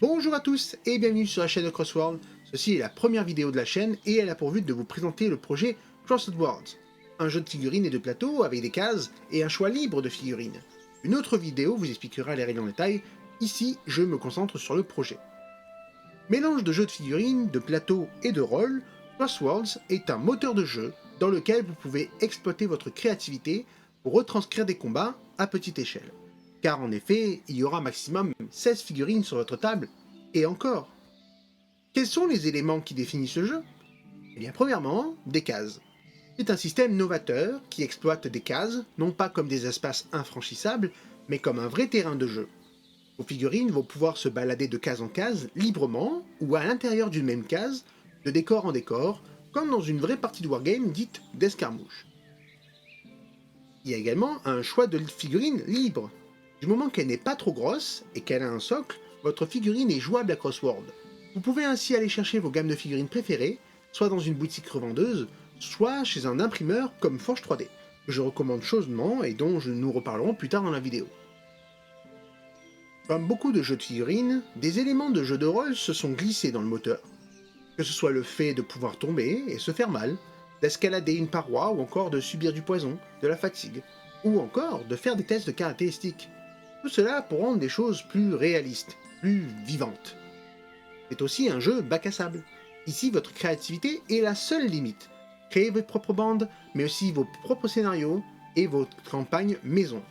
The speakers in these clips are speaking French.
Bonjour à tous et bienvenue sur la chaîne de Crossworld. Ceci est la première vidéo de la chaîne et elle a pour but de vous présenter le projet Crossed Worlds, un jeu de figurines et de plateaux avec des cases et un choix libre de figurines. Une autre vidéo vous expliquera les règles en détail, ici je me concentre sur le projet. Mélange de jeux de figurines, de plateaux et de rôles, Crossed Worlds est un moteur de jeu dans lequel vous pouvez exploiter votre créativité pour retranscrire des combats à petite échelle. Car en effet, il y aura maximum 16 figurines sur votre table, et encore. Quels sont les éléments qui définissent le jeu? Eh bien, premièrement, des cases. C'est un système novateur qui exploite des cases, non pas comme des espaces infranchissables, mais comme un vrai terrain de jeu. Vos figurines vont pouvoir se balader de case en case, librement, ou à l'intérieur d'une même case, de décor en décor, comme dans une vraie partie de wargame dite d'escarmouche. Il y a également un choix de figurines libre. Du moment qu'elle n'est pas trop grosse et qu'elle a un socle, votre figurine est jouable à Crossworld. Vous pouvez ainsi aller chercher vos gammes de figurines préférées, soit dans une boutique revendeuse, soit chez un imprimeur comme Forge 3D, que je recommande chaudement et dont nous reparlerons plus tard dans la vidéo. Comme beaucoup de jeux de figurines, des éléments de jeu de rôle se sont glissés dans le moteur. Que ce soit le fait de pouvoir tomber et se faire mal, d'escalader une paroi ou encore de subir du poison, de la fatigue, ou encore de faire des tests de caractéristiques. Tout cela pour rendre les choses plus réalistes, plus vivantes. C'est aussi un jeu bac à sable. Ici, votre créativité est la seule limite. Créez vos propres bandes, mais aussi vos propres scénarios et vos campagnes maison.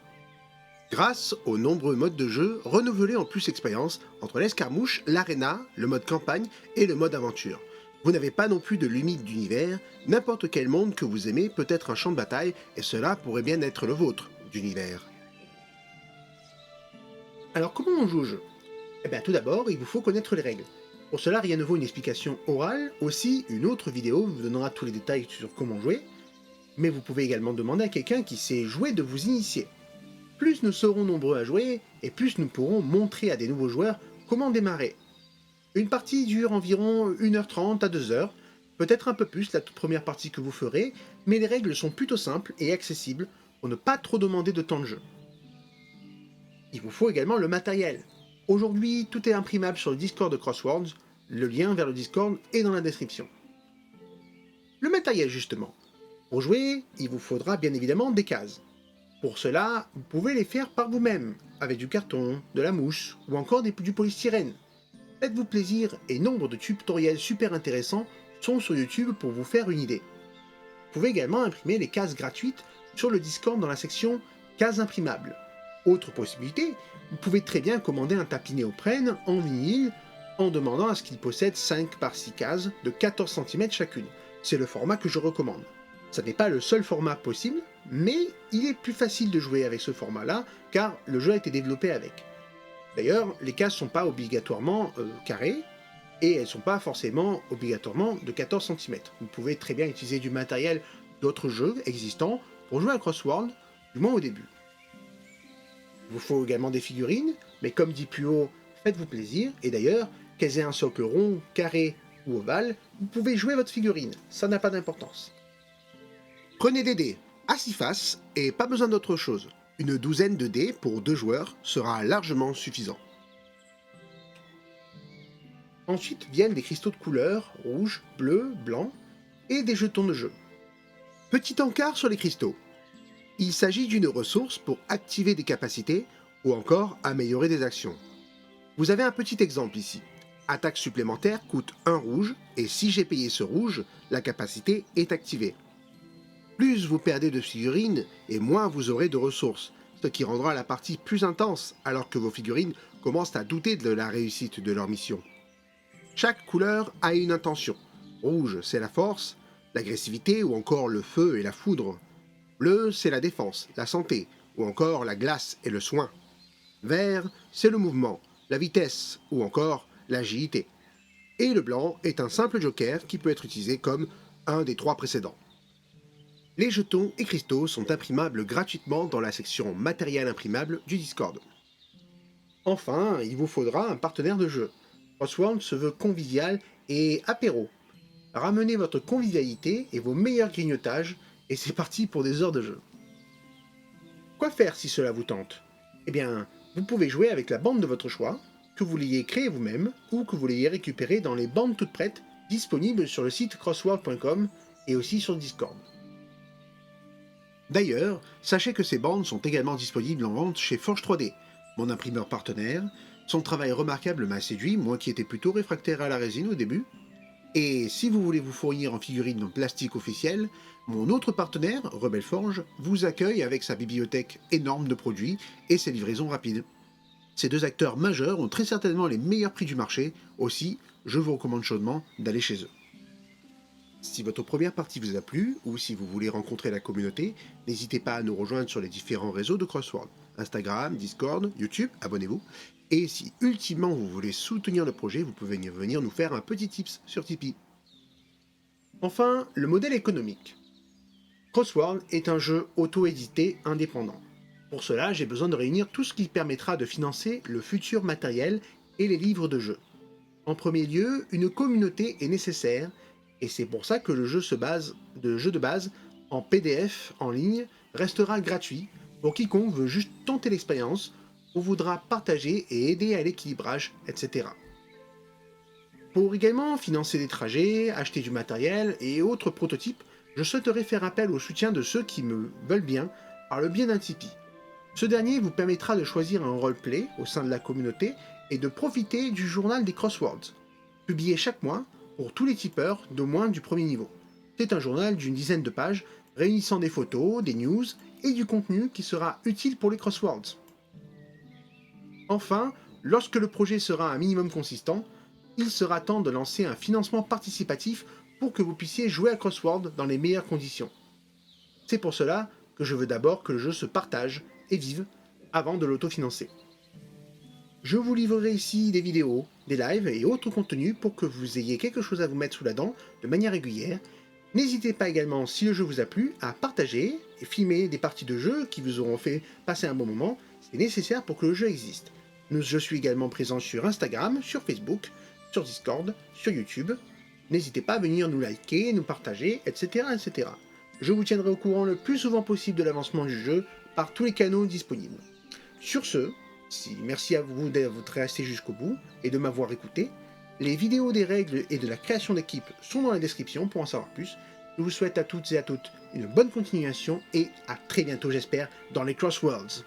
Grâce aux nombreux modes de jeu, renouvelez en plus l'expérience entre l'escarmouche, l'aréna, le mode campagne et le mode aventure. Vous n'avez pas non plus de limite d'univers, n'importe quel monde que vous aimez peut être un champ de bataille et cela pourrait bien être le vôtre d'univers. Alors comment on joue au jeu? Eh bien tout d'abord, il vous faut connaître les règles. Pour cela, rien ne vaut une explication orale, aussi une autre vidéo vous donnera tous les détails sur comment jouer, mais vous pouvez également demander à quelqu'un qui sait jouer de vous initier. Plus nous serons nombreux à jouer, et plus nous pourrons montrer à des nouveaux joueurs comment démarrer. Une partie dure environ 1h30 à 2h, peut-être un peu plus la toute première partie que vous ferez, mais les règles sont plutôt simples et accessibles pour ne pas trop demander de temps de jeu. Il vous faut également le matériel. Aujourd'hui, tout est imprimable sur le Discord de Crossworlds, le lien vers le Discord est dans la description. Le matériel justement. Pour jouer, il vous faudra bien évidemment des cases. Pour cela, vous pouvez les faire par vous-même, avec du carton, de la mousse ou encore du polystyrène. Faites-vous plaisir et nombre de tutoriels super intéressants sont sur YouTube pour vous faire une idée. Vous pouvez également imprimer les cases gratuites sur le Discord dans la section cases imprimables. Autre possibilité, vous pouvez très bien commander un tapis néoprène en vinyle en demandant à ce qu'il possède 5 par 6 cases de 14 cm chacune. C'est le format que je recommande. Ça n'est pas le seul format possible, mais il est plus facile de jouer avec ce format-là car le jeu a été développé avec. D'ailleurs, les cases ne sont pas obligatoirement carrées et elles ne sont pas forcément obligatoirement de 14 cm. Vous pouvez très bien utiliser du matériel d'autres jeux existants pour jouer à Crossworld, du moins au début. Il vous faut également des figurines, mais comme dit plus haut, faites-vous plaisir, et d'ailleurs, qu'elles aient un socle rond, carré ou ovale, vous pouvez jouer votre figurine, ça n'a pas d'importance. Prenez des dés, à 6 faces, et pas besoin d'autre chose. Une douzaine de dés pour 2 joueurs sera largement suffisant. Ensuite viennent des cristaux de couleur, rouge, bleu, blanc, et des jetons de jeu. Petit encart sur les cristaux. Il s'agit d'une ressource pour activer des capacités ou encore améliorer des actions. Vous avez un petit exemple ici. Attaque supplémentaire coûte 1 rouge et si j'ai payé ce rouge, la capacité est activée. Plus vous perdez de figurines et moins vous aurez de ressources, ce qui rendra la partie plus intense alors que vos figurines commencent à douter de la réussite de leur mission. Chaque couleur a une intention. Rouge, c'est la force, l'agressivité ou encore le feu et la foudre. Bleu, c'est la défense, la santé, ou encore la glace et le soin. Vert, c'est le mouvement, la vitesse, ou encore l'agilité. Et le blanc est un simple joker qui peut être utilisé comme un des 3 précédents. Les jetons et cristaux sont imprimables gratuitement dans la section matériel imprimable du Discord. Enfin, il vous faudra un partenaire de jeu. Crossworld se veut convivial et apéro. Ramenez votre convivialité et vos meilleurs grignotages et c'est parti pour des heures de jeu. Quoi faire si cela vous tente? Eh bien, vous pouvez jouer avec la bande de votre choix, que vous l'ayez créé vous-même ou que vous l'ayez récupéré dans les bandes toutes prêtes disponibles sur le site crossword.com et aussi sur Discord. D'ailleurs, sachez que ces bandes sont également disponibles en vente chez Forge 3D, mon imprimeur partenaire. Son travail remarquable m'a séduit, moi qui étais plutôt réfractaire à la résine au début. Et si vous voulez vous fournir en figurines en plastique officiel, mon autre partenaire, Rebelle Forge, vous accueille avec sa bibliothèque énorme de produits et ses livraisons rapides. Ces deux acteurs majeurs ont très certainement les meilleurs prix du marché, aussi je vous recommande chaudement d'aller chez eux. Si votre première partie vous a plu, ou si vous voulez rencontrer la communauté, n'hésitez pas à nous rejoindre sur les différents réseaux de Crossword, Instagram, Discord, YouTube, abonnez-vous. Et si ultimement vous voulez soutenir le projet, vous pouvez venir nous faire un petit tips sur Tipeee. Enfin, le modèle économique. Crossword est un jeu auto-édité indépendant. Pour cela, j'ai besoin de réunir tout ce qui permettra de financer le futur matériel et les livres de jeu. En premier lieu, une communauté est nécessaire, et c'est pour ça que le jeu de base en PDF en ligne restera gratuit pour quiconque veut juste tenter l'expérience ou voudra partager et aider à l'équilibrage, etc. Pour également financer des trajets, acheter du matériel et autres prototypes, je souhaiterais faire appel au soutien de ceux qui me veulent bien par le biais d'un Tipeee. Ce dernier vous permettra de choisir un roleplay au sein de la communauté et de profiter du journal des Crosswords, publié chaque mois pour tous les tipeurs d'au moins du premier niveau. C'est un journal d'une dizaine de pages réunissant des photos, des news et du contenu qui sera utile pour les Crosswords. Enfin, lorsque le projet sera un minimum consistant, il sera temps de lancer un financement participatif pour que vous puissiez jouer à Crossword dans les meilleures conditions. C'est pour cela que je veux d'abord que le jeu se partage et vive avant de l'autofinancer. Je vous livrerai ici des vidéos, des lives et autres contenus pour que vous ayez quelque chose à vous mettre sous la dent de manière régulière. N'hésitez pas également, si le jeu vous a plu, à partager et filmer des parties de jeu qui vous auront fait passer un bon moment. C'est nécessaire pour que le jeu existe. Je suis également présent sur Instagram, sur Facebook, sur Discord, sur YouTube. N'hésitez pas à venir nous liker, nous partager, etc., etc. Je vous tiendrai au courant le plus souvent possible de l'avancement du jeu par tous les canaux disponibles. Sur ce, merci à vous d'être resté jusqu'au bout et de m'avoir écouté. Les vidéos des règles et de la création d'équipe sont dans la description pour en savoir plus. Je vous souhaite à toutes et à toutes une bonne continuation et à très bientôt j'espère dans les Crosswords.